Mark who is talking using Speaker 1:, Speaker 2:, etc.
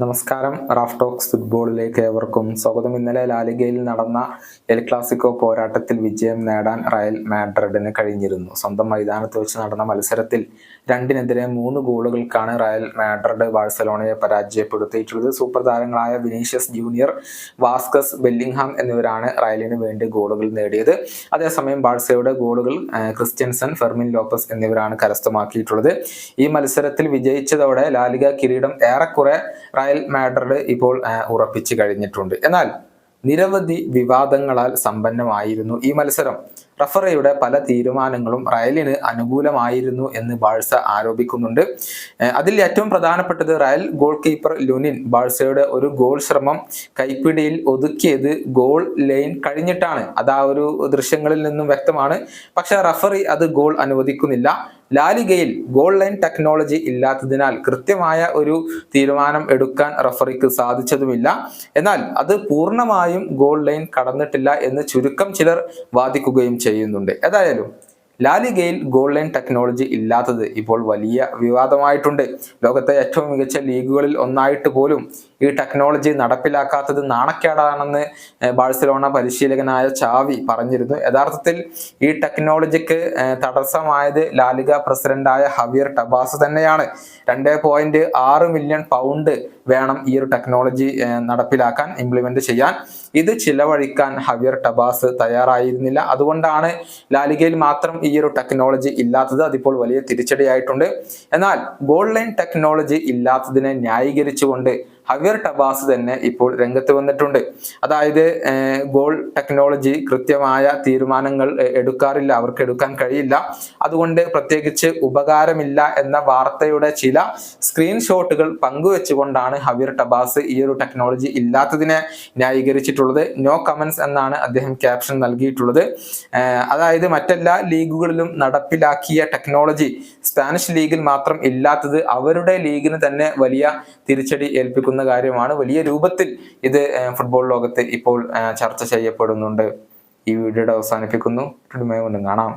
Speaker 1: നമസ്കാരം. Raf talks ഫുട്ബോളിലേക്ക് ഏവർക്കും സ്വാഗതം. ഇന്നലെ ലാലിഗയിൽ നടന്ന എൽ ക്ലാസിക്കോ പോരാട്ടത്തിൽ വിജയം നേടാൻ റയൽ മാഡ്രിഡിന് കഴിഞ്ഞിരുന്നു. സ്വന്തം മൈതാനത്ത് വെച്ച് നടന്ന മത്സരത്തിൽ 2-നെതിരെ 3 ഗോളുകൾക്കാണ് റയൽ മാഡ്രിഡ് ബാഴ്സലോണയെ പരാജയപ്പെടുത്തിയിട്ടുള്ളത്. സൂപ്പർ താരങ്ങളായ വിനീഷ്യസ് ജൂനിയർ, വാസ്കസ്, ബെല്ലിംഗ്ഹാം എന്നിവരാണ് റയലിന് വേണ്ടി ഗോളുകൾ നേടിയത്. അതേസമയം ബാഴ്സയുടെ ഗോളുകൾ ക്രിസ്റ്റ്യൻസൺ, ഫെർമിൻ ലോപ്പസ് എന്നിവരാണ് കരസ്ഥമാക്കിയിട്ടുള്ളത്. ഈ മത്സരത്തിൽ വിജയിച്ചതോടെ ലാലിഗ കിരീടം ഏറെക്കുറെ റയൽ മാഡ്രിഡ് ഇപ്പോൾ ഉറപ്പിച്ചു കഴിഞ്ഞിട്ടുണ്ട്. എന്നാൽ നിരവധി വിവാദങ്ങളാൽ സമ്പന്നമായിരുന്നു ഈ മത്സരം. റഫറിയുടെ പല തീരുമാനങ്ങളും റയലിന് അനുകൂലമായിരുന്നു എന്ന് ബാഴ്സ ആരോപിക്കുന്നുണ്ട്. അതിൽ ഏറ്റവും പ്രധാനപ്പെട്ടത് റയൽ ഗോൾ കീപ്പർ ലുനിൻ ബാഴ്സയുടെ ഒരു ഗോൾ ശ്രമം കൈപ്പിടിയിൽ ഒതുക്കിയത് ഗോൾ ലൈൻ കഴിഞ്ഞിട്ടാണ്. അത് ആ ഒരു ദൃശ്യങ്ങളിൽ നിന്നും വ്യക്തമാണ്. പക്ഷെ റഫറി അത് ഗോൾ അനുവദിക്കുന്നില്ല. ലാലിഗയിൽ ഗോൾ ലൈൻ ടെക്നോളജി ഇല്ലാത്തതിനാൽ കൃത്യമായ ഒരു തീരുമാനം എടുക്കാൻ റഫറിക്ക് സാധിച്ചതുമില്ല. എന്നാൽ അത് പൂർണ്ണമായും ഗോൾ ലൈൻ കടന്നിട്ടില്ല എന്ന് ചുരുക്കം ചിലർ വാദിക്കുകയും ചെയ്യുന്നുണ്ട്. ഏതായാലും ലാലിഗയിൽ ഗോൾ ലൈൻ ടെക്നോളജി ഇല്ലാത്തത് ഇപ്പോൾ വലിയ വിവാദമായിട്ടുണ്ട്. ലോകത്തെ ഏറ്റവും മികച്ച ലീഗുകളിൽ ഒന്നായിട്ട് പോലും ഈ ടെക്നോളജി നടപ്പിലാക്കാത്തത് നാണക്കേടാണെന്ന് ബാഴ്സലോണ പരിശീലകനായ ചാവി പറഞ്ഞിരുന്നു. യഥാർത്ഥത്തിൽ ഈ ടെക്നോളജിക്ക് തടസ്സമായത് ലാലിഗ പ്രസിഡന്റായ ഹവിയർ ടബാസ് തന്നെയാണ്. 2.6 മില്യൺ പൗണ്ട് വേണം ഈ ഒരു ടെക്നോളജി നടപ്പിലാക്കാൻ, ഇംപ്ലിമെന്റ് ചെയ്യാൻ. ഇത് ചിലവഴിക്കാൻ ഹവിയർ ടബാസ് തയ്യാറായിരുന്നില്ല. അതുകൊണ്ടാണ് ലാലിഗയിൽ മാത്രം ഈ ഒരു ടെക്നോളജി ഇല്ലാത്തത്. അതിപ്പോൾ വലിയ തിരിച്ചടിയായിട്ടുണ്ട്. എന്നാൽ goal line technology ഇല്ലാത്തതിനെ ന്യായീകരിച്ചുകൊണ്ട് Javier Tebas തന്നെ ഇപ്പോൾ രംഗത്ത് വന്നിട്ടുണ്ട്. അതായത് ഗോൾ ടെക്നോളജി കൃത്യമായ തീരുമാനങ്ങൾ എടുക്കാറില്ല, അവർക്ക് എടുക്കാൻ കഴിയില്ല, അതുകൊണ്ട് പ്രത്യേകിച്ച് ഉപകാരമില്ല എന്ന വാർത്തയുടെ ചില സ്ക്രീൻഷോട്ടുകൾ പങ്കുവെച്ചുകൊണ്ടാണ് ഹവിയർ ടബാസ് ഈ ഒരു ടെക്നോളജി ഇല്ലാത്തതിനെ ന്യായീകരിച്ചിട്ടുള്ളത്. നോ കമന്റ്സ് എന്നാണ് അദ്ദേഹം ക്യാപ്ഷൻ നൽകിയിട്ടുള്ളത്. അതായത് മറ്റെല്ലാ ലീഗുകളിലും നടപ്പിലാക്കിയ ടെക്നോളജി സ്പാനിഷ് ലീഗിൽ മാത്രം ഇല്ലാത്തത് അവരുടെ ലീഗിന് തന്നെ വലിയ തിരിച്ചടി ഏൽപ്പിക്കുന്ന കാര്യമാണ്. വലിയ രൂപത്തിൽ ഇത് ഫുട്ബോൾ ലോകത്ത് ഇപ്പോൾ ചർച്ച ചെയ്യപ്പെടുന്നുണ്ട്. ഈ വീഡിയോയുടെ അവസാനിപ്പിക്കുന്നു. കാണാം.